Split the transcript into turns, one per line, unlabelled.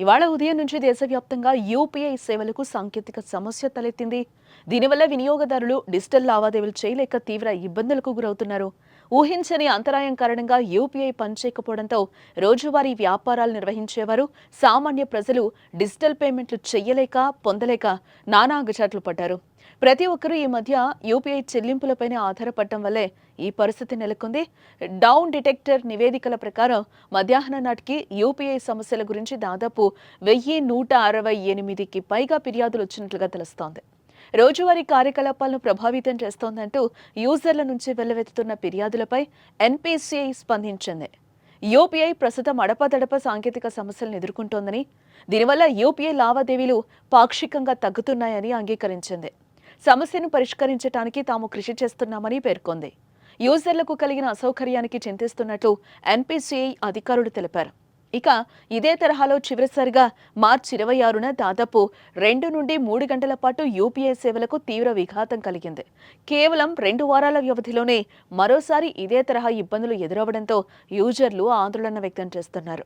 ఇవాళ ఉదయం నుంచి దేశవ్యాప్తంగా యూపీఐ సేవలకు సాంకేతిక సమస్య తలెత్తింది. దీనివల్ల వినియోగదారులు డిజిటల్ లావాదేవీలు చేయలేక తీవ్ర ఇబ్బందులకు గురవుతున్నారు. ఊహించని అంతరాయం కారణంగా యూపీఐ పనిచేయకపోవడంతో రోజువారీ వ్యాపారాలు నిర్వహించేవారు, సామాన్య ప్రజలు డిజిటల్ పేమెంట్లు చెయ్యలేక, పొందలేక నానా అగచాట్లు పడ్డారు. ప్రతి ఒక్కరూ ఈ మధ్య యూపీఐ చెల్లింపులపైనే ఆధారపడటం వల్లే ఈ పరిస్థితి నెలకొంది. డౌన్ డిటెక్టర్ నివేదికల ప్రకారం మధ్యాహ్నం నాటికి యూపీఐ సమస్యల గురించి దాదాపు 1168కి పైగా ఫిర్యాదులు వచ్చినట్లుగా తెలుస్తోంది. రోజువారీ కార్యకలాపాలను ప్రభావితం చేస్తోందంటూ యూజర్ల నుంచి వెల్లువెత్తుతున్న ఫిర్యాదులపై ఎన్పీసీఐ స్పందించింది. యూపీఐ ప్రస్తుతం అడపాదడప సాంకేతిక సమస్యలను ఎదుర్కొంటోందని, దీనివల్ల యూపీఐ లావాదేవీలు పాక్షికంగా తగ్గుతున్నాయని అంగీకరించింది. సమస్యను పరిష్కరించడానికి తాము కృషి చేస్తున్నామని పేర్కొంది. యూజర్లకు కలిగిన అసౌకర్యానికి చింతిస్తున్నట్లు ఎన్పీసీఐ అధికారులు తెలిపారు. ఇక ఇదే తరహాలో చివరిసారిగా మార్చి 26న దాదాపు 2 నుండి 3 గంటల పాటు యూపీఐ సేవలకు తీవ్ర విఘాతం కలిగింది. కేవలం 2 వారాల వ్యవధిలోనే మరోసారి ఇదే తరహా ఇబ్బందులు ఎదురవడంతో యూజర్లు ఆందోళన వ్యక్తం చేస్తున్నారు.